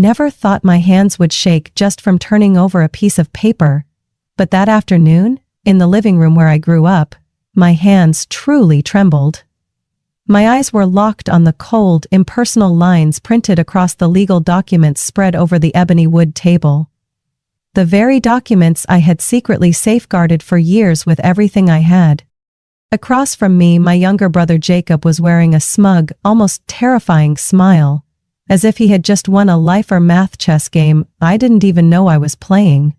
never thought my hands would shake just from turning over a piece of paper. But that afternoon, in the living room where I grew up, my hands truly trembled. My eyes were locked on the cold, impersonal lines printed across the legal documents spread over the ebony wood table. The very documents I had secretly safeguarded for years with everything I had. Across from me, my younger brother Jacob was wearing a smug, almost terrifying smile, as if he had just won a life or math chess game I didn't even know I was playing.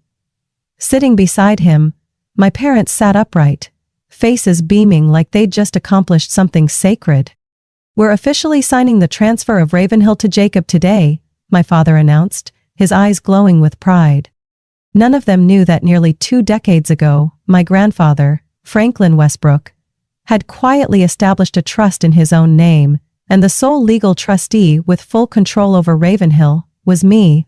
Sitting beside him, my parents sat upright, faces beaming like they'd just accomplished something sacred. "We're officially signing the transfer of Ravenhill to Jacob today," my father announced, his eyes glowing with pride. None of them knew that nearly 2 decades ago, my grandfather, Franklin Westbrook, had quietly established a trust in his own name, and the sole legal trustee with full control over Ravenhill was me.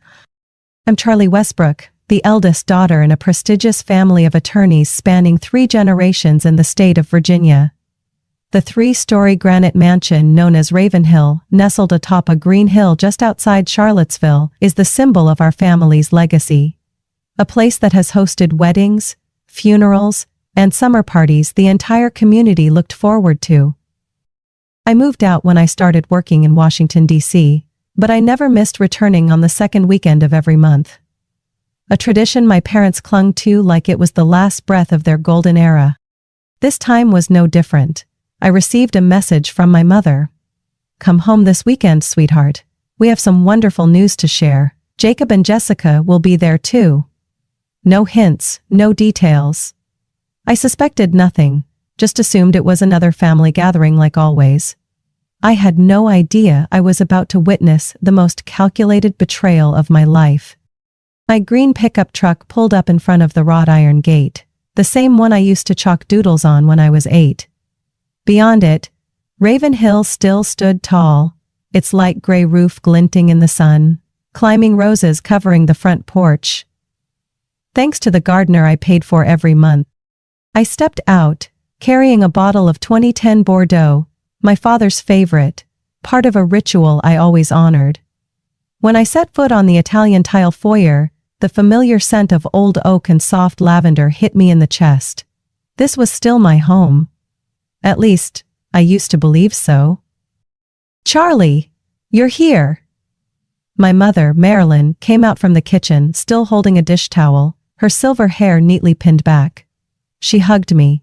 I'm Charlie Westbrook, the eldest daughter in a prestigious family of attorneys spanning 3 generations in the state of Virginia. The 3-story granite mansion known as Ravenhill, nestled atop a green hill just outside Charlottesville, is the symbol of our family's legacy. A place that has hosted weddings, funerals, and summer parties the entire community looked forward to. I moved out when I started working in Washington, D.C., but I never missed returning on the second weekend of every month. A tradition my parents clung to like it was the last breath of their golden era. This time was no different. I received a message from my mother. "Come home this weekend, sweetheart. We have some wonderful news to share. Jacob and Jessica will be there too." No hints, no details. I suspected nothing, just assumed it was another family gathering like always. I had no idea I was about to witness the most calculated betrayal of my life. My green pickup truck pulled up in front of the wrought iron gate, the same one I used to chalk doodles on when I was 8. Beyond it, Ravenhill still stood tall, its light gray roof glinting in the sun, climbing roses covering the front porch. Thanks to the gardener I paid for every month. I stepped out, carrying a bottle of 2010 Bordeaux, my father's favorite, part of a ritual I always honored. When I set foot on the Italian tile foyer, the familiar scent of old oak and soft lavender hit me in the chest. This was still my home. At least, I used to believe so. "Charlie, you're here." My mother, Marilyn, came out from the kitchen, still holding a dish towel, her silver hair neatly pinned back. She hugged me,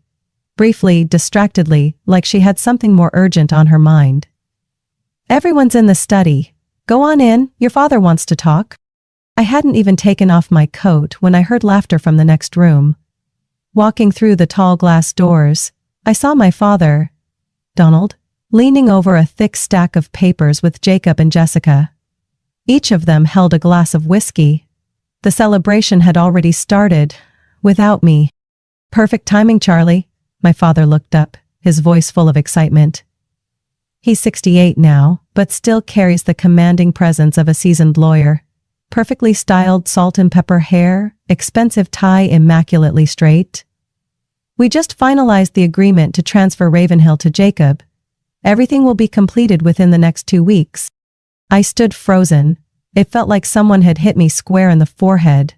briefly, distractedly, like she had something more urgent on her mind. "Everyone's in the study. Go on in, your father wants to talk." I hadn't even taken off my coat when I heard laughter from the next room. Walking through the tall glass doors, I saw my father, Donald, leaning over a thick stack of papers with Jacob and Jessica. Each of them held a glass of whiskey. The celebration had already started, without me. "Perfect timing, Charlie." My father looked up, his voice full of excitement. He's 68 now, but still carries the commanding presence of a seasoned lawyer. Perfectly styled salt and pepper hair, expensive tie immaculately straight. "We just finalized the agreement to transfer Ravenhill to Jacob. Everything will be completed within the next 2 weeks." I stood frozen. It felt like someone had hit me square in the forehead.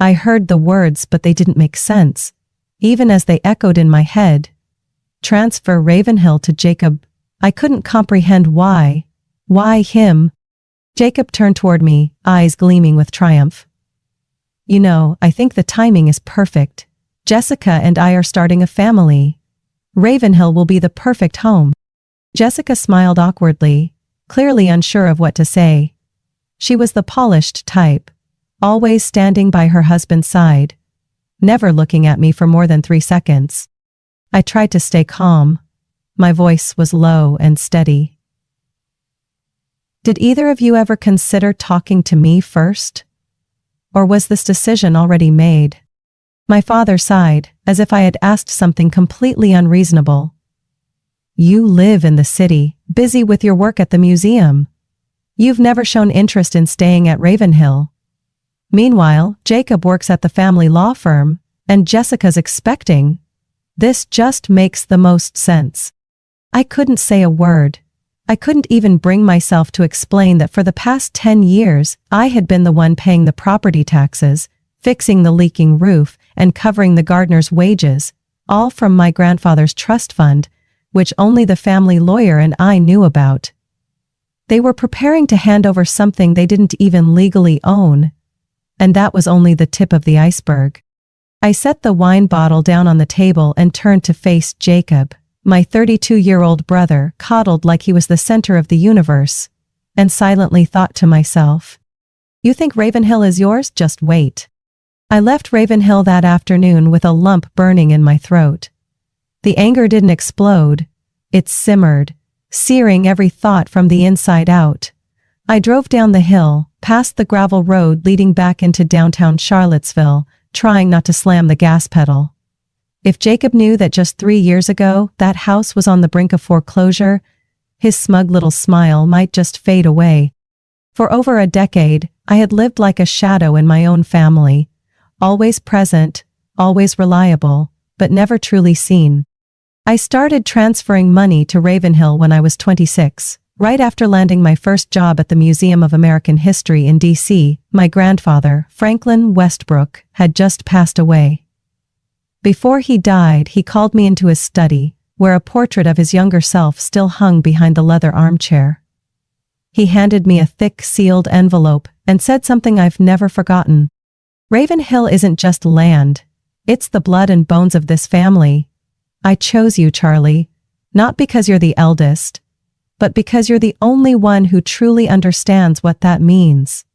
I heard the words, but they didn't make sense, even as they echoed in my head. Transfer Ravenhill to Jacob. I couldn't comprehend why. Why him? Jacob turned toward me, eyes gleaming with triumph. "You know, I think the timing is perfect. Jessica and I are starting a family. Ravenhill will be the perfect home." Jessica smiled awkwardly, clearly unsure of what to say. She was the polished type, always standing by her husband's side, never looking at me for more than 3 seconds. I tried to stay calm. My voice was low and steady. "Did either of you ever consider talking to me first? Or was this decision already made?" My father sighed, as if I had asked something completely unreasonable. "You live in the city, busy with your work at the museum. You've never shown interest in staying at Ravenhill. Meanwhile, Jacob works at the family law firm, and Jessica's expecting. This just makes the most sense." I couldn't say a word. I couldn't even bring myself to explain that for the past 10 years, I had been the one paying the property taxes, fixing the leaking roof, and covering the gardener's wages, all from my grandfather's trust fund, which only the family lawyer and I knew about. They were preparing to hand over something they didn't even legally own. And that was only the tip of the iceberg. I set the wine bottle down on the table and turned to face Jacob, my 32-year-old brother, coddled like he was the center of the universe, and silently thought to myself, "You think Ravenhill is yours? Just wait." I left Ravenhill that afternoon with a lump burning in my throat. The anger didn't explode. It simmered, searing every thought from the inside out. I drove down the hill, past the gravel road leading back into downtown Charlottesville, trying not to slam the gas pedal. If Jacob knew that just 3 years ago that house was on the brink of foreclosure, his smug little smile might just fade away. For over a decade, I had lived like a shadow in my own family, always present, always reliable, but never truly seen. I started transferring money to Ravenhill when I was 26, right after landing my first job at the Museum of American History in D.C. My grandfather, Franklin Westbrook, had just passed away. Before he died, he called me into his study, where a portrait of his younger self still hung behind the leather armchair. He handed me a thick, sealed envelope and said something I've never forgotten. "Ravenhill isn't just land. It's the blood and bones of this family. I chose you, Charlie, not because you're the eldest, but because you're the only one who truly understands what that means."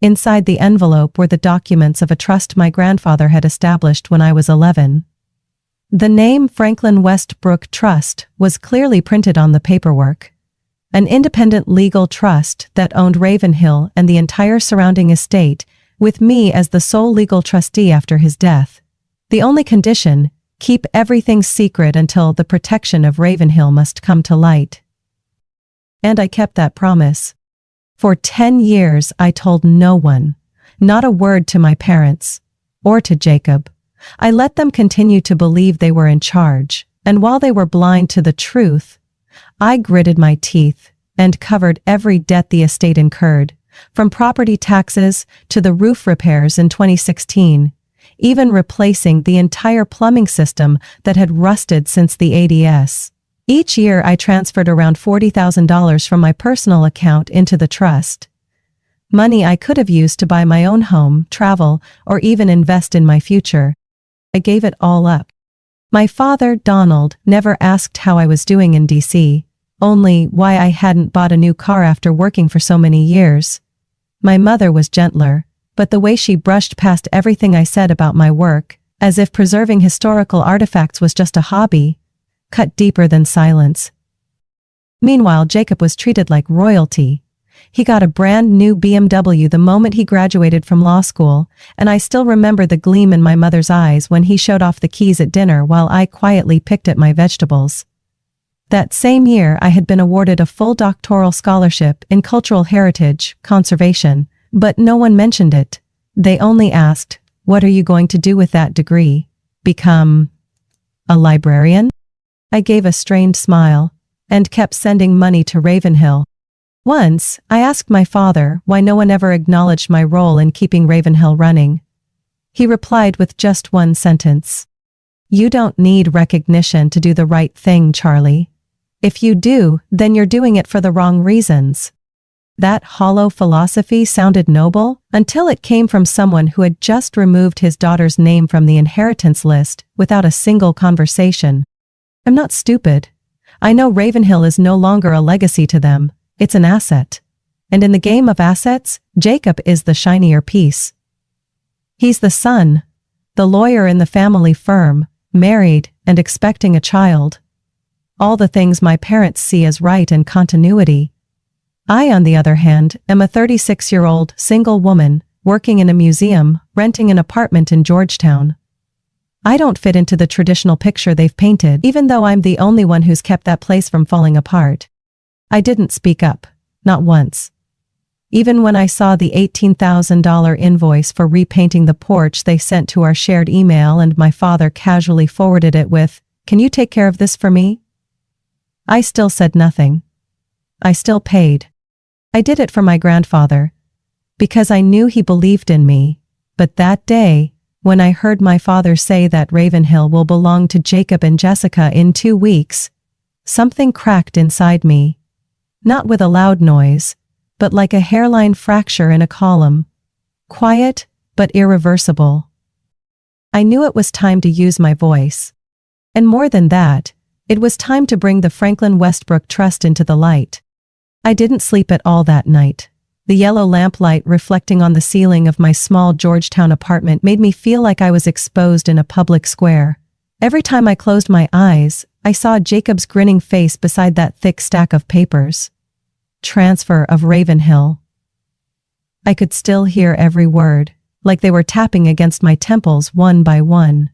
Inside the envelope were the documents of a trust my grandfather had established when I was 11. The name Franklin Westbrook Trust was clearly printed on the paperwork. An independent legal trust that owned Ravenhill and the entire surrounding estate, with me as the sole legal trustee after his death. The only condition: keep everything secret until the protection of Ravenhill must come to light. And I kept that promise. For 10 years I told no one, not a word to my parents, or to Jacob. I let them continue to believe they were in charge, and while they were blind to the truth, I gritted my teeth and covered every debt the estate incurred, from property taxes to the roof repairs in 2016, even replacing the entire plumbing system that had rusted since the 80s. Each year I transferred around $40,000 from my personal account into the trust. Money I could have used to buy my own home, travel, or even invest in my future. I gave it all up. My father, Donald, never asked how I was doing in D.C., only why I hadn't bought a new car after working for so many years. My mother was gentler, but the way she brushed past everything I said about my work, as if preserving historical artifacts was just a hobby, cut deeper than silence. Meanwhile, Jacob was treated like royalty. He got a brand new BMW the moment he graduated from law school, and I still remember the gleam in my mother's eyes when he showed off the keys at dinner while I quietly picked at my vegetables. That same year, I had been awarded a full doctoral scholarship in cultural heritage conservation, but no one mentioned it. They only asked, "What are you going to do with that degree? Become a librarian?" I gave a strained smile and kept sending money to Ravenhill. Once, I asked my father why no one ever acknowledged my role in keeping Ravenhill running. He replied with just one sentence: "You don't need recognition to do the right thing, Charlie. If you do, then you're doing it for the wrong reasons." That hollow philosophy sounded noble until it came from someone who had just removed his daughter's name from the inheritance list without a single conversation. I'm not stupid. I know Ravenhill is no longer a legacy to them. It's an asset. And in the game of assets, Jacob is the shinier piece. He's the son, the lawyer in the family firm, married and expecting a child. All the things my parents see as right and continuity. I, on the other hand, am a 36-year-old single woman, working in a museum, renting an apartment in Georgetown. I don't fit into the traditional picture they've painted, even though I'm the only one who's kept that place from falling apart. I didn't speak up, not once. Even when I saw the $18,000 invoice for repainting the porch they sent to our shared email and my father casually forwarded it with, "Can you take care of this for me?" I still said nothing. I still paid. I did it for my grandfather, because I knew he believed in me. But that day, when I heard my father say that Ravenhill will belong to Jacob and Jessica in 2 weeks, something cracked inside me. Not with a loud noise, but like a hairline fracture in a column. Quiet, but irreversible. I knew it was time to use my voice. And more than that, it was time to bring the Franklin Westbrook Trust into the light. I didn't sleep at all that night. The yellow lamplight reflecting on the ceiling of my small Georgetown apartment made me feel like I was exposed in a public square. Every time I closed my eyes, I saw Jacob's grinning face beside that thick stack of papers. Transfer of Ravenhill. I could still hear every word, like they were tapping against my temples one by one.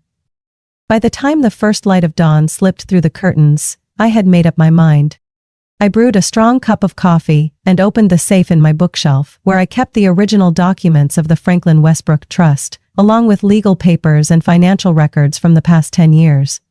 By the time the first light of dawn slipped through the curtains, I had made up my mind. I brewed a strong cup of coffee and opened the safe in my bookshelf, where I kept the original documents of the Franklin Westbrook Trust, along with legal papers and financial records from the past 10 years.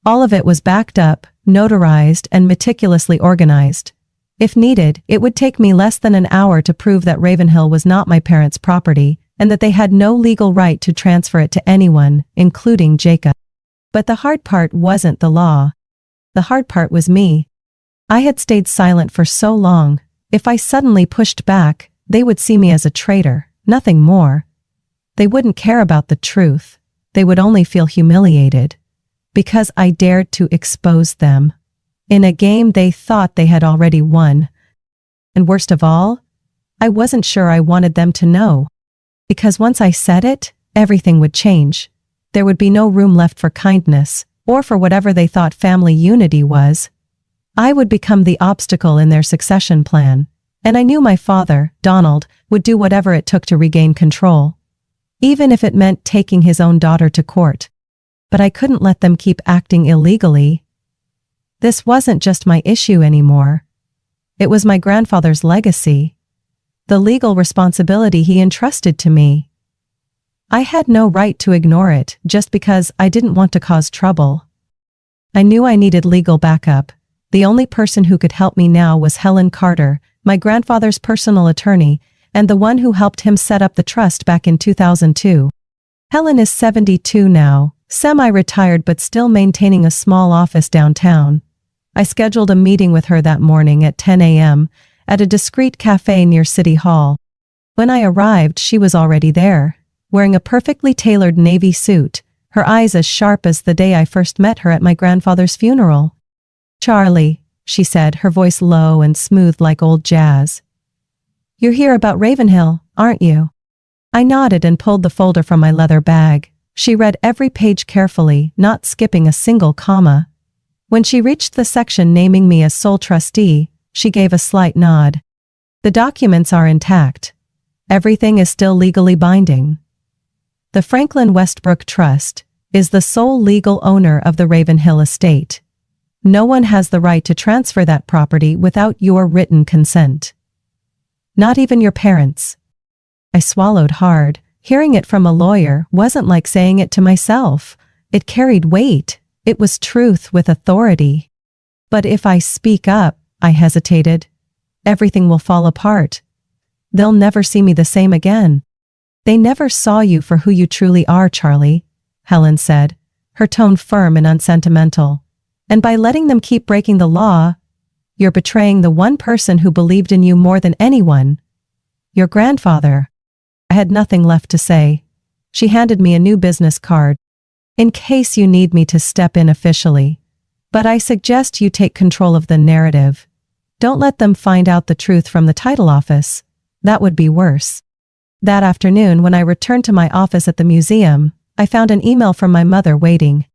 All of it was backed up, notarized, and meticulously organized. If needed, it would take me less than an hour to prove that Ravenhill was not my parents' property, and that they had no legal right to transfer it to anyone, including Jacob. But the hard part wasn't the law. The hard part was me. I had stayed silent for so long. If I suddenly pushed back, they would see me as a traitor, nothing more. They wouldn't care about the truth. They would only feel humiliated. Because I dared to expose them. In a game they thought they had already won. And worst of all, I wasn't sure I wanted them to know. Because once I said it, everything would change. There would be no room left for kindness, or for whatever they thought family unity was. I would become the obstacle in their succession plan, and I knew my father, Donald, would do whatever it took to regain control. Even if it meant taking his own daughter to court. But I couldn't let them keep acting illegally. This wasn't just my issue anymore. It was my grandfather's legacy. The legal responsibility he entrusted to me. I had no right to ignore it just because I didn't want to cause trouble. I knew I needed legal backup. The only person who could help me now was Helen Carter, my grandfather's personal attorney, and the one who helped him set up the trust back in 2002. Helen is 72 now, semi-retired but still maintaining a small office downtown. I scheduled a meeting with her that morning at 10 a.m. at a discreet cafe near City Hall. When I arrived, she was already there, wearing a perfectly tailored navy suit, her eyes as sharp as the day I first met her at my grandfather's funeral. "Charlie," she said, her voice low and smooth like old jazz. "You're here about Ravenhill, aren't you?" I nodded and pulled the folder from my leather bag. She read every page carefully, not skipping a single comma. When she reached the section naming me as sole trustee, she gave a slight nod. "The documents are intact. Everything is still legally binding. The Franklin Westbrook Trust is the sole legal owner of the Ravenhill estate. No one has the right to transfer that property without your written consent. Not even your parents." I swallowed hard. Hearing it from a lawyer wasn't like saying it to myself. It carried weight. It was truth with authority. "But if I speak up," I hesitated, "everything will fall apart. They'll never see me the same again." "They never saw you for who you truly are, Charlie," Helen said, her tone firm and unsentimental. "And by letting them keep breaking the law, you're betraying the one person who believed in you more than anyone. Your grandfather." I had nothing left to say. She handed me a new business card. "In case you need me to step in officially. But I suggest you take control of the narrative. Don't let them find out the truth from the title office. That would be worse." That afternoon, when I returned to my office at the museum, I found an email from my mother waiting.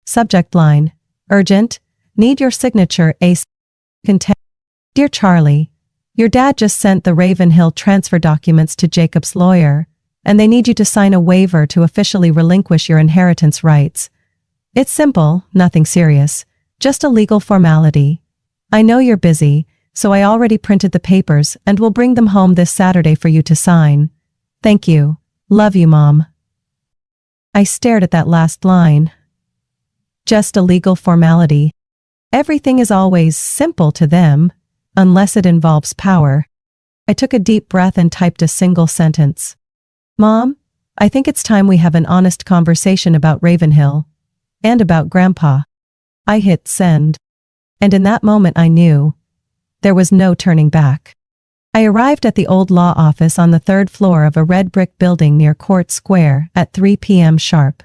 Subject line: "Urgent. Need your signature ASAP. Content. Dear Charlie, your dad just sent the Ravenhill transfer documents to Jacob's lawyer, and they need you to sign a waiver to officially relinquish your inheritance rights. It's simple, nothing serious, just a legal formality. I know you're busy, so I already printed the papers and will bring them home this Saturday for you to sign. Thank you. Love you, Mom." I stared at that last line. Just a legal formality. Everything is always simple to them. unless it involves power. I took a deep breath and typed a single sentence. Mom, I think it's time we have an honest conversation about Ravenhill. And about Grandpa. I hit send. And in that moment I knew. There was no turning back. I arrived at the old law office on the third floor of a red brick building near Court Square at 3 p.m. sharp.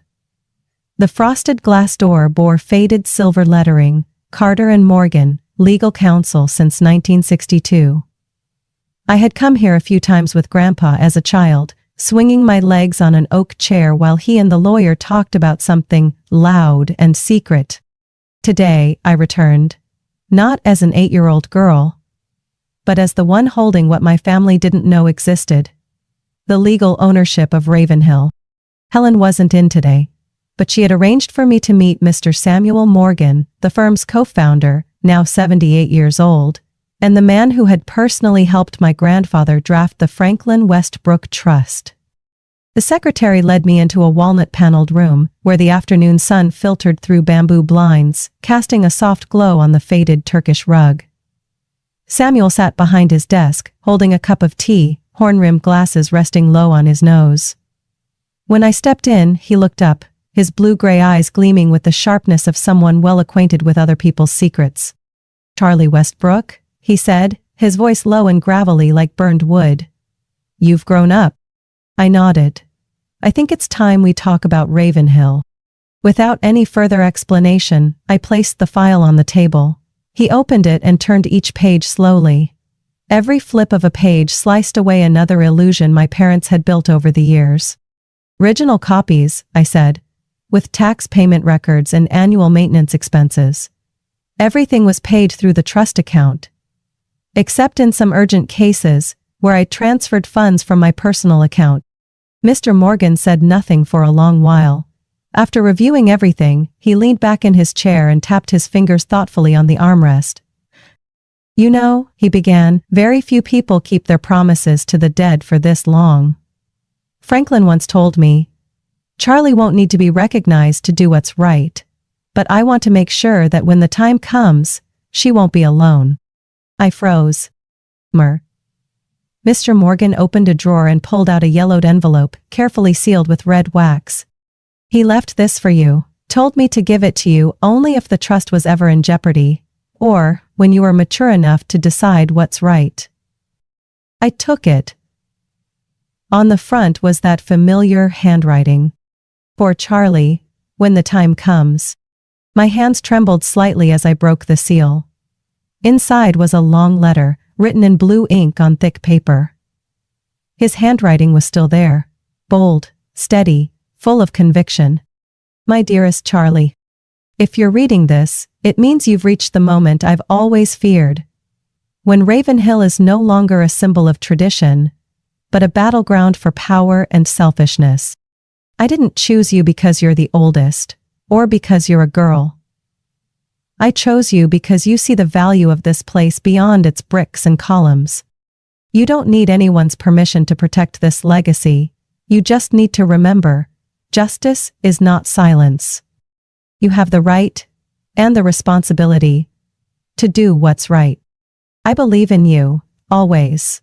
The frosted glass door bore faded silver lettering, Carter and Morgan, legal counsel since 1962. I had come here a few times with Grandpa as a child, swinging my legs on an oak chair while he and the lawyer talked about something loud and secret. Today, I returned. Not as an 8-year-old girl, but as the one holding what my family didn't know existed. The legal ownership of Ravenhill. Helen wasn't in today, but she had arranged for me to meet Mr. Samuel Morgan, the firm's co-founder, now 78 years old, and the man who had personally helped my grandfather draft the Franklin Westbrook Trust. The secretary led me into a walnut-paneled room, where the afternoon sun filtered through bamboo blinds, casting a soft glow on the faded Turkish rug. Samuel sat behind his desk, holding a cup of tea, horn-rimmed glasses resting low on his nose. When I stepped in, he looked up, his blue-gray eyes gleaming with the sharpness of someone well acquainted with other people's secrets. Charlie Westbrook, he said, his voice low and gravelly like burned wood. You've grown up. I nodded. I think it's time we talk about Ravenhill. Without any further explanation, I placed the file on the table. He opened it and turned each page slowly. Every flip of a page sliced away another illusion my parents had built over the years. Original copies, I said, with tax payment records and annual maintenance expenses. Everything was paid through the trust account. Except in some urgent cases, where I transferred funds from my personal account. Mr. Morgan said nothing for a long while. After reviewing everything, he leaned back in his chair and tapped his fingers thoughtfully on the armrest. You know, he began, very few people keep their promises to the dead for this long. Franklin once told me, Charlie won't need to be recognized to do what's right, but I want to make sure that when the time comes, she won't be alone. I froze. Mr. Morgan opened a drawer and pulled out a yellowed envelope, carefully sealed with red wax. He left this for you, told me to give it to you only if the trust was ever in jeopardy, or when you were mature enough to decide what's right. I took it. On the front was that familiar handwriting. For Charlie, when the time comes. My hands trembled slightly as I broke the seal. Inside was a long letter, written in blue ink on thick paper. His handwriting was still there, bold, steady, full of conviction. My dearest Charlie, if you're reading this, it means you've reached the moment I've always feared. When Ravenhill is no longer a symbol of tradition, but a battleground for power and selfishness. I didn't choose you because you're the oldest, or because you're a girl. I chose you because you see the value of this place beyond its bricks and columns. You don't need anyone's permission to protect this legacy. You just need to remember, justice is not silence. You have the right, and the responsibility, to do what's right. I believe in you, always.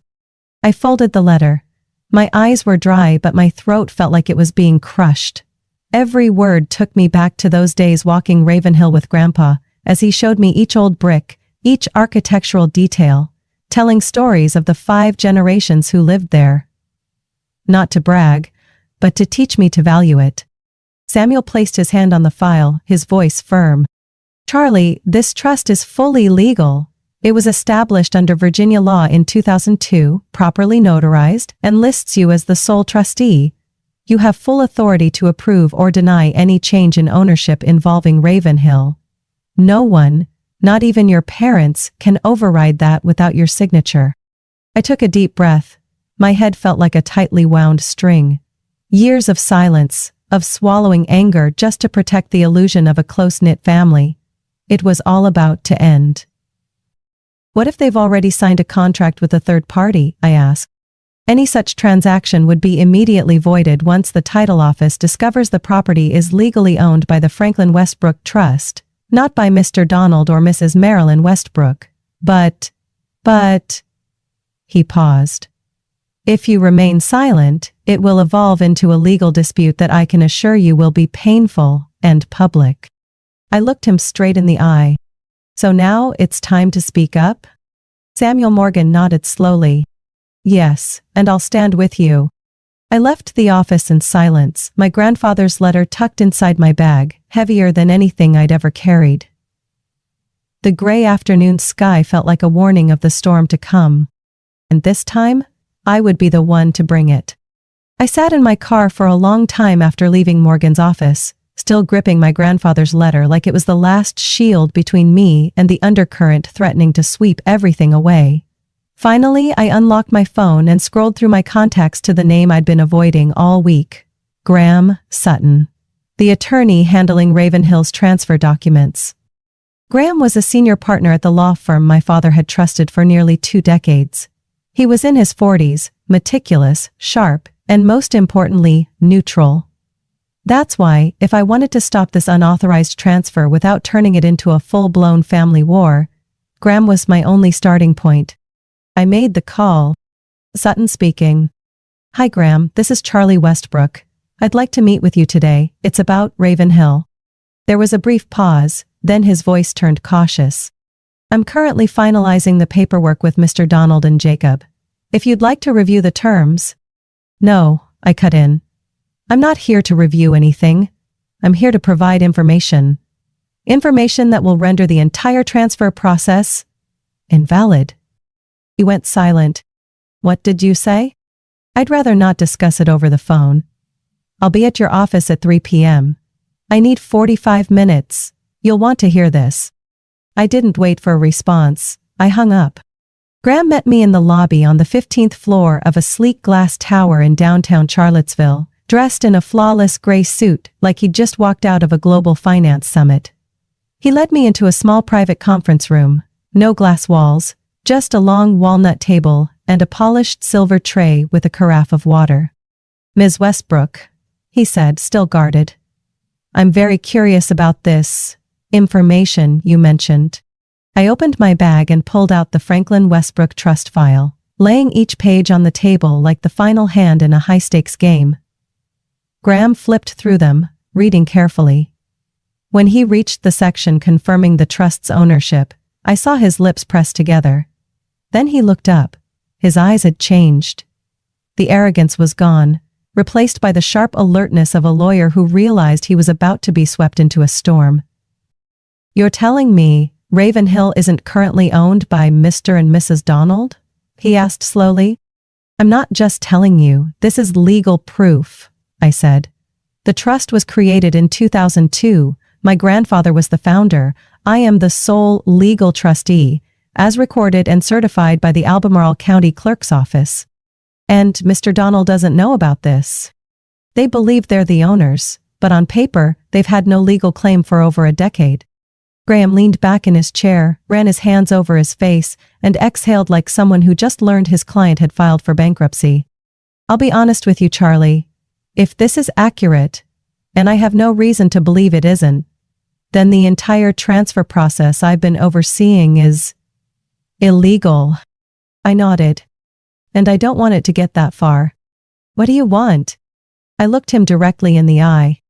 I folded the letter. My eyes were dry, but my throat felt like it was being crushed. Every word took me back to those days walking Ravenhill with Grandpa, as he showed me each old brick, each architectural detail, telling stories of the 5 generations who lived there. Not to brag, but to teach me to value it. Samuel placed his hand on the file, his voice firm. Charlie, this trust is fully legal. It was established under Virginia law in 2002, properly notarized, and lists you as the sole trustee. You have full authority to approve or deny any change in ownership involving Ravenhill. No one, not even your parents, can override that without your signature. I took a deep breath. My head felt like a tightly wound string. Years of silence, of swallowing anger just to protect the illusion of a close-knit family. It was all about to end. What if they've already signed a contract with a third party? I asked. Any such transaction would be immediately voided once the title office discovers the property is legally owned by the Franklin Westbrook Trust, not by Mr. Donald or Mrs. Marilyn Westbrook. But But, he paused. If you remain silent, it will evolve into a legal dispute that I can assure you will be painful and public. I looked him straight in the eye. So now it's time to speak up? Samuel Morgan nodded slowly. Yes, and I'll stand with you. I left the office in silence, my grandfather's letter tucked inside my bag, heavier than anything I'd ever carried. The gray afternoon sky felt like a warning of the storm to come. And this time, I would be the one to bring it. I sat in my car for a long time after leaving Morgan's office, still gripping my grandfather's letter like it was the last shield between me and the undercurrent threatening to sweep everything away. Finally, I unlocked my phone and scrolled through my contacts to the name I'd been avoiding all week. Graham Sutton, the attorney handling Ravenhill's transfer documents. Graham was a senior partner at the law firm my father had trusted for nearly 2 decades. He was in his 40s, meticulous, sharp, and most importantly, neutral. That's why, if I wanted to stop this unauthorized transfer without turning it into a full-blown family war, Graham was my only starting point. I made the call. Sutton speaking. Hi Graham, this is Charlie Westbrook. I'd like to meet with you today. It's about Ravenhill. There was a brief pause, then his voice turned cautious. I'm currently finalizing the paperwork with Mr. Donald and Jacob. If you'd like to review the terms. No, I cut in. I'm not here to review anything. I'm here to provide information. Information that will render the entire transfer process invalid. He went silent. What did you say? I'd rather not discuss it over the phone. I'll be at your office at 3 p.m. I need 45 minutes. You'll want to hear this. I didn't wait for a response. I hung up. Graham met me in the lobby on the 15th floor of a sleek glass tower in downtown Charlottesville, dressed in a flawless gray suit like he'd just walked out of a global finance summit. He led me into a small private conference room. No glass walls, just a long walnut table and a polished silver tray with a carafe of water. Ms. Westbrook, he said, still guarded. I'm very curious about this information you mentioned. I opened my bag and pulled out the Franklin Westbrook Trust file, laying each page on the table like the final hand in a high-stakes game. Graham flipped through them, reading carefully. When he reached the section confirming the trust's ownership, I saw his lips press together. Then he looked up. His eyes had changed. The arrogance was gone, replaced by the sharp alertness of a lawyer who realized he was about to be swept into a storm. You're telling me Ravenhill isn't currently owned by Mr. and Mrs. Donald? He asked slowly. I'm not just telling you, this is legal proof, I said. The trust was created in 2002. My grandfather was the founder. I am the sole legal trustee, as recorded and certified by the Albemarle County Clerk's Office. And Mr. Donald doesn't know about this. They believe they're the owners, but on paper, they've had no legal claim for over a decade. Graham leaned back in his chair, ran his hands over his face, and exhaled like someone who just learned his client had filed for bankruptcy. I'll be honest with you, Charlie. If this is accurate, and I have no reason to believe it isn't, then the entire transfer process I've been overseeing is illegal. I nodded. And I don't want it to get that far. What do you want? I looked him directly in the eye.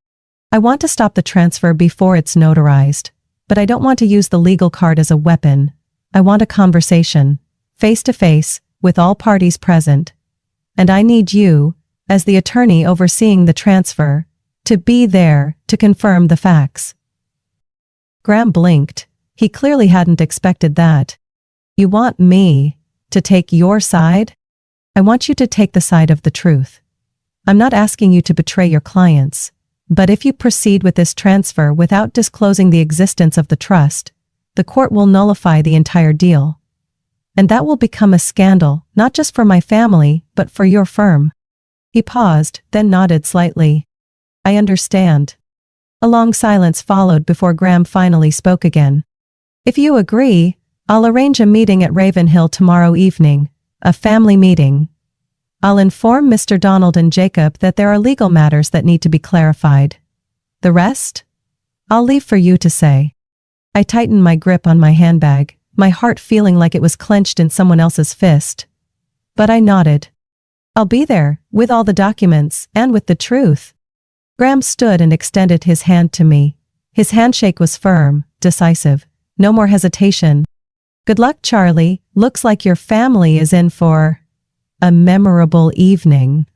I want to stop the transfer before it's notarized, but I don't want to use the legal card as a weapon. I want a conversation, face to face, with all parties present. And I need you, as the attorney overseeing the transfer, to be there to confirm the facts. Graham blinked. He clearly hadn't expected that. You want me to take your side? I want you to take the side of the truth. I'm not asking you to betray your clients, but if you proceed with this transfer without disclosing the existence of the trust, the court will nullify the entire deal. And that will become a scandal, not just for my family, but for your firm. He paused, then nodded slightly. I understand. A long silence followed before Graham finally spoke again. If you agree, I'll arrange a meeting at Ravenhill tomorrow evening, a family meeting. I'll inform Mr. Donald and Jacob that there are legal matters that need to be clarified. The rest? I'll leave for you to say. I tightened my grip on my handbag, my heart feeling like it was clenched in someone else's fist. But I nodded. I'll be there, with all the documents, and with the truth. Graham stood and extended his hand to me. His handshake was firm, decisive. No more hesitation. Good luck, Charlie. Looks like your family is in for a memorable evening.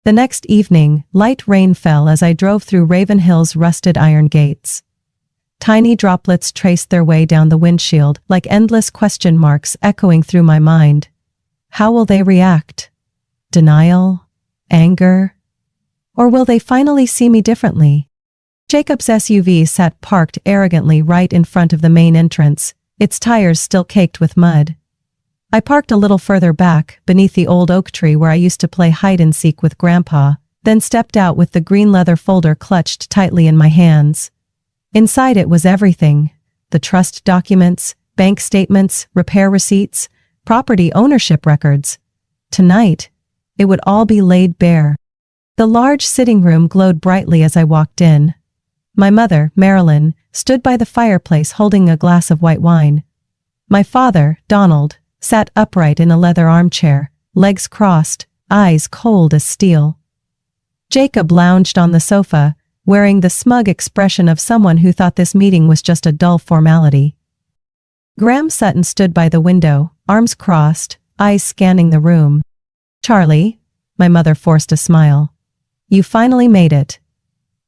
The next evening, light rain fell as I drove through Ravenhill's rusted iron gates. Tiny droplets traced their way down the windshield like endless question marks echoing through my mind. How will they react? Denial? Anger? Or will they finally see me differently? Jacob's SUV sat parked arrogantly right in front of the main entrance, its tires still caked with mud. I parked a little further back, beneath the old oak tree where I used to play hide-and-seek with Grandpa, then stepped out with the green leather folder clutched tightly in my hands. Inside it was everything: the trust documents, bank statements, repair receipts, property ownership records. Tonight, it would all be laid bare. The large sitting room glowed brightly as I walked in. My mother, Marilyn, stood by the fireplace holding a glass of white wine. My father, Donald, sat upright in a leather armchair, legs crossed, eyes cold as steel. Jacob lounged on the sofa, wearing the smug expression of someone who thought this meeting was just a dull formality. Graham Sutton stood by the window, arms crossed, eyes scanning the room. Charlie, my mother forced a smile. You finally made it.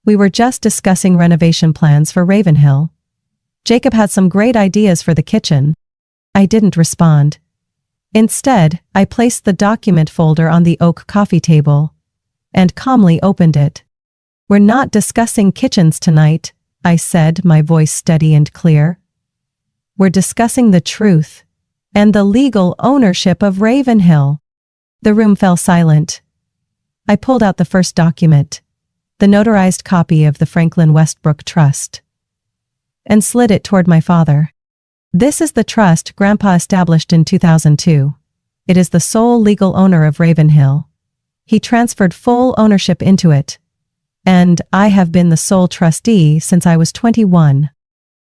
We were just discussing renovation plans for Ravenhill. Jacob had some great ideas for the kitchen. I didn't respond. Instead, I placed the document folder on the oak coffee table and calmly opened it. We're not discussing kitchens tonight, I said, my voice steady and clear. We're discussing the truth and the legal ownership of Ravenhill. The room fell silent. I pulled out the first document, the notarized copy of the Franklin Westbrook Trust, and slid it toward my father. This is the trust Grandpa established in 2002. It is the sole legal owner of Ravenhill. He transferred full ownership into it, and I have been the sole trustee since I was 21.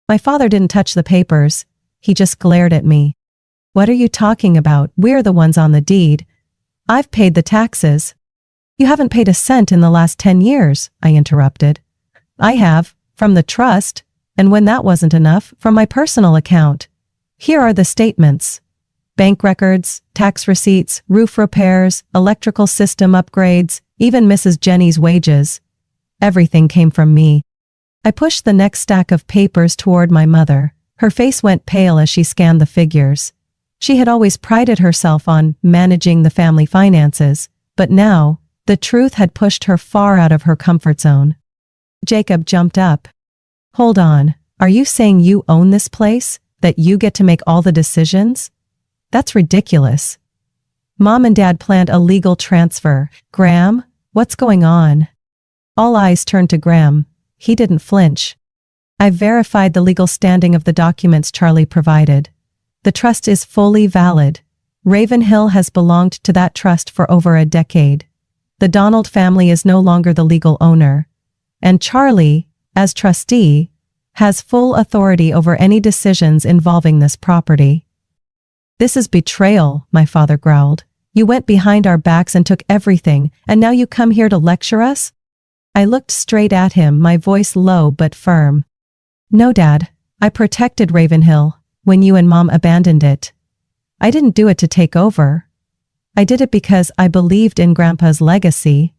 My father didn't touch the papers. He just glared at me. What are you talking about? We're the ones on the deed. I've paid the taxes. You haven't paid a cent in the last 10 years, I interrupted. I have, from the trust, and when that wasn't enough, from my personal account. Here are the statements. Bank records, tax receipts, roof repairs, electrical system upgrades, even Mrs. Jenny's wages. Everything came from me. I pushed the next stack of papers toward my mother. Her face went pale as she scanned the figures. She had always prided herself on managing the family finances, but now, the truth had pushed her far out of her comfort zone. Jacob jumped up. Hold on, are you saying you own this place? That you get to make all the decisions? That's ridiculous. Mom and Dad planned a legal transfer. Graham, what's going on? All eyes turned to Graham. He didn't flinch. I verified the legal standing of the documents Charlie provided. The trust is fully valid. Ravenhill has belonged to that trust for over a decade. The Donald family is no longer the legal owner. And Charlie, as trustee, has full authority over any decisions involving this property. This is betrayal, my father growled. You went behind our backs and took everything, and now you come here to lecture us? I looked straight at him, my voice low but firm. No, Dad, I protected Ravenhill when you and Mom abandoned it. I didn't do it to take over. I did it because I believed in Grandpa's legacy,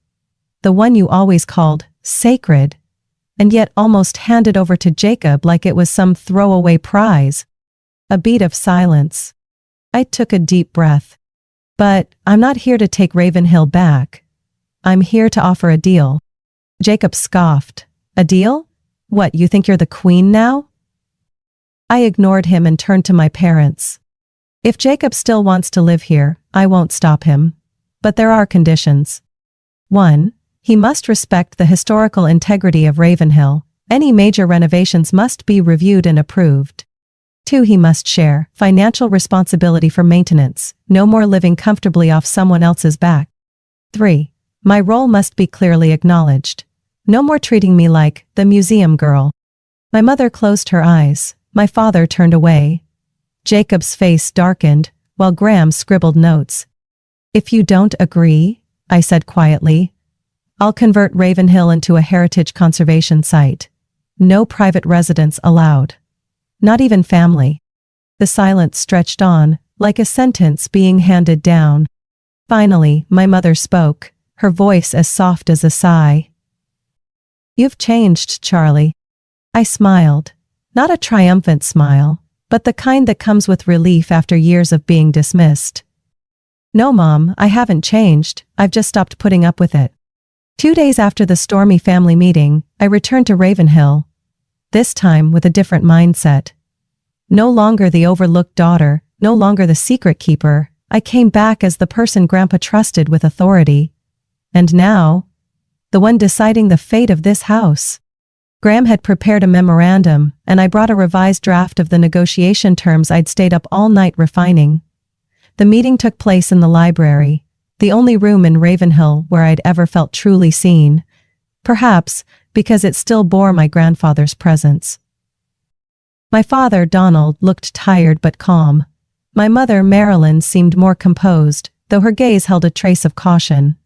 the one you always called sacred, and yet almost handed over to Jacob like it was some throwaway prize. A beat of silence. I took a deep breath. But I'm not here to take Ravenhill back. I'm here to offer a deal. Jacob scoffed. A deal? What, you think you're the queen now? I ignored him and turned to my parents. If Jacob still wants to live here, I won't stop him. But there are conditions. 1. He must respect the historical integrity of Ravenhill. Any major renovations must be reviewed and approved. 2. He must share financial responsibility for maintenance, no more living comfortably off someone else's back. 3. My role must be clearly acknowledged. No more treating me like the museum girl. My mother closed her eyes. My father turned away. Jacob's face darkened, while Graham scribbled notes. If you don't agree, I said quietly, I'll convert Ravenhill into a heritage conservation site. No private residents allowed. Not even family. The silence stretched on, like a sentence being handed down. Finally, my mother spoke, her voice as soft as a sigh. You've changed, Charlie. I smiled. Not a triumphant smile, but the kind that comes with relief after years of being dismissed. No, Mom, I haven't changed, I've just stopped putting up with it. 2 days after the stormy family meeting, I returned to Ravenhill. This time with a different mindset. No longer the overlooked daughter, no longer the secret keeper, I came back as the person Grandpa trusted with authority. And now, the one deciding the fate of this house. Graham had prepared a memorandum, and I brought a revised draft of the negotiation terms I'd stayed up all night refining. The meeting took place in the library, the only room in Ravenhill where I'd ever felt truly seen, perhaps because it still bore my grandfather's presence. My father, Donald, looked tired but calm. My mother, Marilyn, seemed more composed, though her gaze held a trace of caution.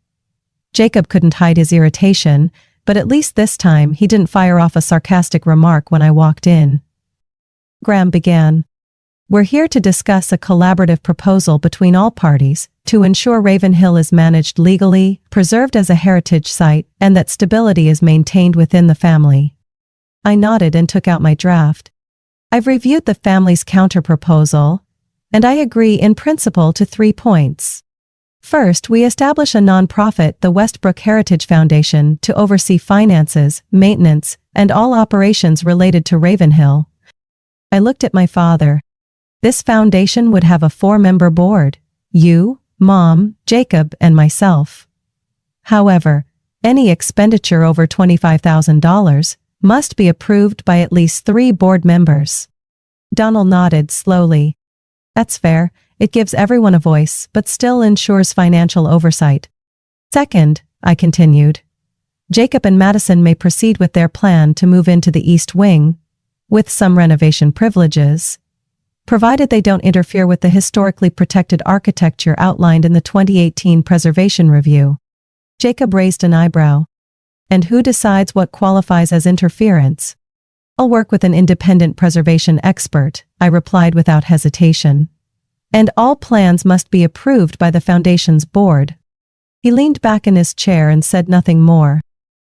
Jacob couldn't hide his irritation, but at least this time he didn't fire off a sarcastic remark when I walked in. Graham began. We're here to discuss a collaborative proposal between all parties to ensure Ravenhill is managed legally, preserved as a heritage site, and that stability is maintained within the family. I nodded and took out my draft. I've reviewed the family's counter-proposal, and I agree in principle to 3 points. First, we establish a non-profit, the Westbrook Heritage Foundation, to oversee finances, maintenance, and all operations related to Ravenhill. I looked at my father. This foundation would have a 4-member board. You, Mom, Jacob, and myself. However, any expenditure over $25,000 must be approved by at least 3 board members. Donald nodded slowly. That's fair. It gives everyone a voice, but still ensures financial oversight. Second, I continued, Jacob and Madison may proceed with their plan to move into the East Wing, with some renovation privileges, provided they don't interfere with the historically protected architecture outlined in the 2018 Preservation Review. Jacob raised an eyebrow. And who decides what qualifies as interference? I'll work with an independent preservation expert, I replied without hesitation. And all plans must be approved by the Foundation's board. He leaned back in his chair and said nothing more.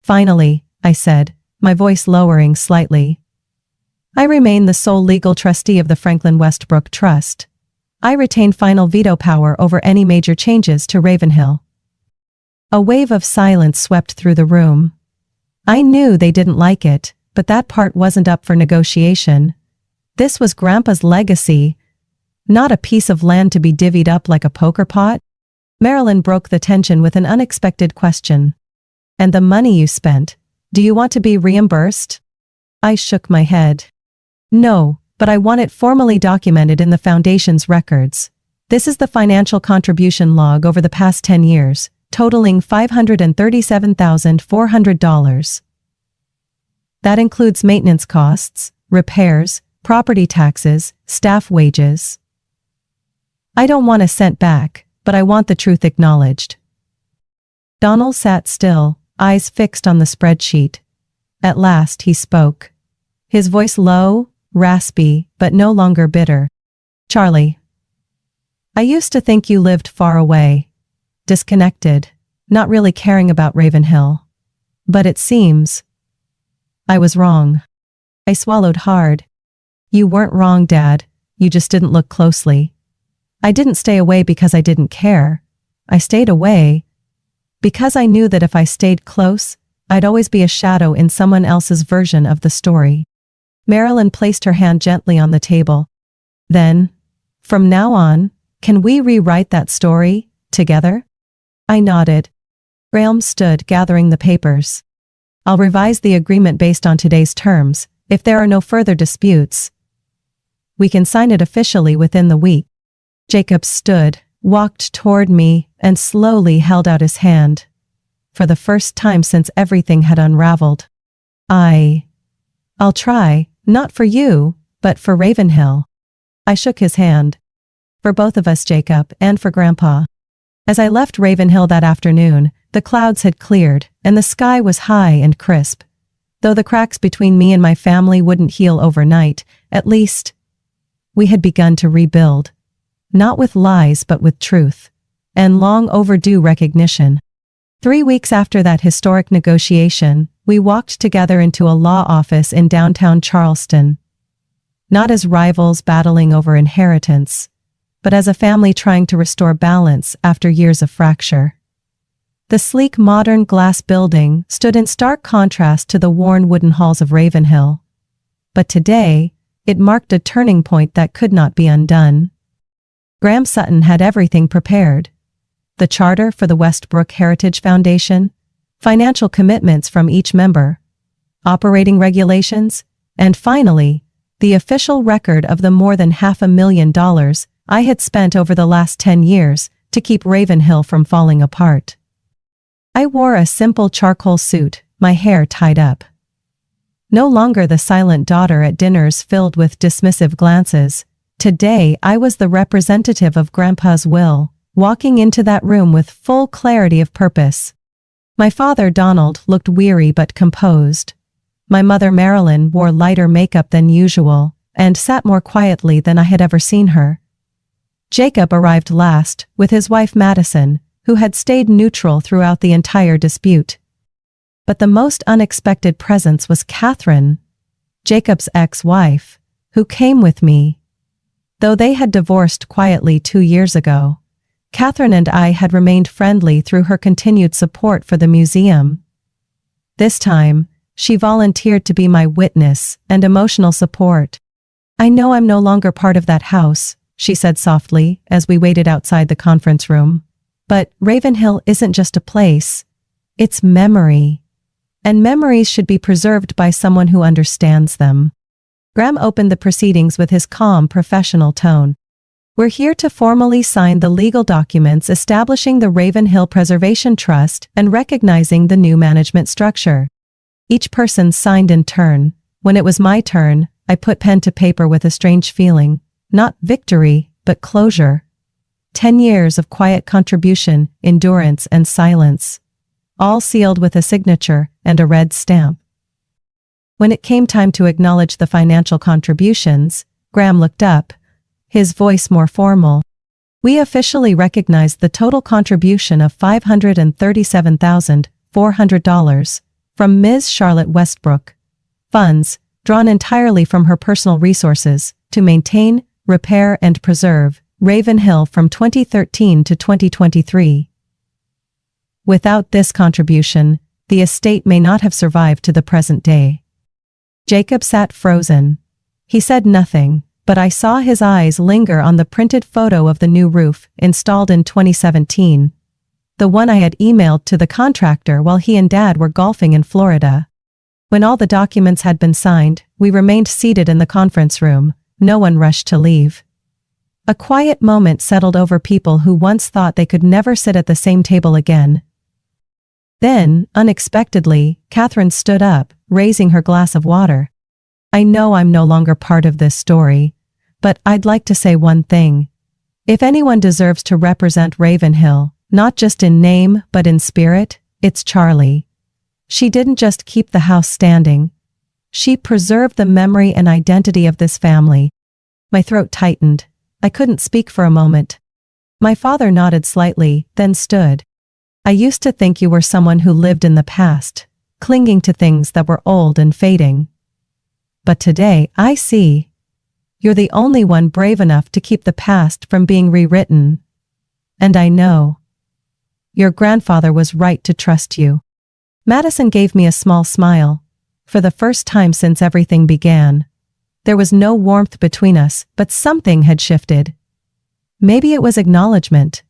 Finally, I said, my voice lowering slightly, I remain the sole legal trustee of the Franklin Westbrook Trust. I retain final veto power over any major changes to Ravenhill. A wave of silence swept through the room. I knew they didn't like it, but that part wasn't up for negotiation. This was Grandpa's legacy, not a piece of land to be divvied up like a poker pot. Marilyn broke the tension with an unexpected question. And the money you spent, do you want to be reimbursed? I shook my head. No, but I want it formally documented in the Foundation's records. This is the financial contribution log over the past 10 years, totaling $537,400. That includes maintenance costs, repairs, property taxes, staff wages. I don't want a cent back, but I want the truth acknowledged. Donald sat still, eyes fixed on the spreadsheet. At last he spoke. His voice low, raspy, but no longer bitter. Charlie, I used to think you lived far away, disconnected, not really caring about Ravenhill. But it seems I was wrong. I swallowed hard. You weren't wrong, Dad. You just didn't look closely. I didn't stay away because I didn't care. I stayed away because I knew that if I stayed close, I'd always be a shadow in someone else's version of the story. Marilyn placed her hand gently on the table. Then, from now on, can we rewrite that story, together? I nodded. Graham stood, gathering the papers. I'll revise the agreement based on today's terms. If there are no further disputes, we can sign it officially within the week. Jacob stood, walked toward me, and slowly held out his hand. For the first time since everything had unraveled. I'll try, not for you, but for Ravenhill. I shook his hand. For both of us, Jacob, and for Grandpa. As I left Ravenhill that afternoon, the clouds had cleared, and the sky was high and crisp. Though the cracks between me and my family wouldn't heal overnight, at least we had begun to rebuild. Not with lies but with truth. And long overdue recognition. 3 weeks after that historic negotiation, we walked together into a law office in downtown Charleston. Not as rivals battling over inheritance, but as a family trying to restore balance after years of fracture. The sleek modern glass building stood in stark contrast to the worn wooden halls of Ravenhill. But today, it marked a turning point that could not be undone. Graham Sutton had everything prepared. The charter for the Westbrook Heritage Foundation, financial commitments from each member, operating regulations, and finally, the official record of the more than $500,000 I had spent over the last 10 years to keep Ravenhill from falling apart. I wore a simple charcoal suit, my hair tied up. No longer the silent daughter at dinners filled with dismissive glances. Today I was the representative of Grandpa's will, walking into that room with full clarity of purpose. My father, Donald, looked weary but composed. My mother, Marilyn, wore lighter makeup than usual, and sat more quietly than I had ever seen her. Jacob arrived last, with his wife Madison, who had stayed neutral throughout the entire dispute. But the most unexpected presence was Catherine, Jacob's ex-wife, who came with me. Though they had divorced quietly 2 years ago, Catherine and I had remained friendly through her continued support for the museum. This time, she volunteered to be my witness and emotional support. "I know I'm no longer part of that house," she said softly as we waited outside the conference room. "But Ravenhill isn't just a place. It's memory. And memories should be preserved by someone who understands them." Graham opened the proceedings with his calm, professional tone. "We're here to formally sign the legal documents establishing the Ravenhill Preservation Trust and recognizing the new management structure." Each person signed in turn. When it was my turn, I put pen to paper with a strange feeling. Not victory, but closure. 10 years of quiet contribution, endurance, and silence. All sealed with a signature and a red stamp. When it came time to acknowledge the financial contributions, Graham looked up, his voice more formal. "We officially recognize the total contribution of $537,400 from Ms. Charlotte Westbrook. Funds, drawn entirely from her personal resources, to maintain, repair, and preserve Ravenhill from 2013 to 2023. Without this contribution, the estate may not have survived to the present day." Jacob sat frozen. He said nothing, but I saw his eyes linger on the printed photo of the new roof installed in 2017. The one I had emailed to the contractor while he and Dad were golfing in Florida. When all the documents had been signed, we remained seated in the conference room. No one rushed to leave. A quiet moment settled over people who once thought they could never sit at the same table again. Then, unexpectedly, Catherine stood up, raising her glass of water. "I know I'm no longer part of this story, but I'd like to say one thing. If anyone deserves to represent Ravenhill, not just in name but in spirit, it's Charlie. She didn't just keep the house standing. She preserved the memory and identity of this family." My throat tightened. I couldn't speak for a moment. My father nodded slightly, then stood. "I used to think you were someone who lived in the past, clinging to things that were old and fading. But today, I see. You're the only one brave enough to keep the past from being rewritten. And I know. Your grandfather was right to trust you." Madison gave me a small smile. For the first time since everything began. There was no warmth between us, but something had shifted. Maybe it was acknowledgement.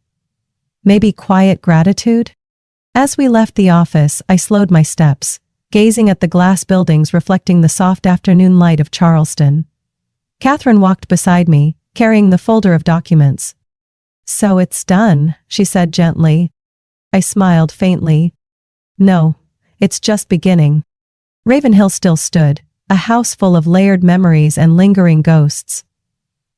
Maybe quiet gratitude? As we left the office, I slowed my steps, gazing at the glass buildings reflecting the soft afternoon light of Charleston. Catherine walked beside me, carrying the folder of documents. "So it's done," she said gently. I smiled faintly. "No, it's just beginning." Ravenhill still stood, a house full of layered memories and lingering ghosts.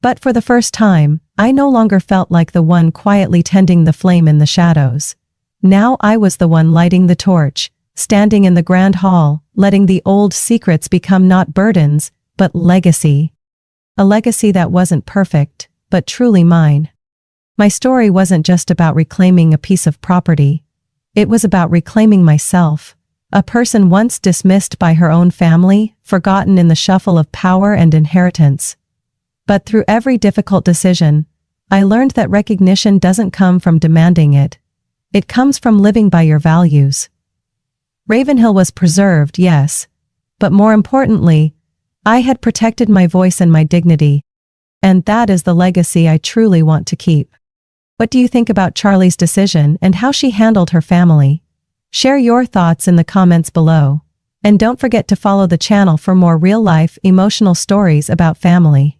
But for the first time, I no longer felt like the one quietly tending the flame in the shadows. Now I was the one lighting the torch, standing in the grand hall, letting the old secrets become not burdens, but legacy. A legacy that wasn't perfect, but truly mine. My story wasn't just about reclaiming a piece of property. It was about reclaiming myself, a person once dismissed by her own family, forgotten in the shuffle of power and inheritance. But through every difficult decision, I learned that recognition doesn't come from demanding it. It comes from living by your values. Ravenhill was preserved, yes, but more importantly, I had protected my voice and my dignity, and that is the legacy I truly want to keep. What do you think about Charlie's decision and how she handled her family? Share your thoughts in the comments below, and don't forget to follow the channel for more real-life, emotional stories about family.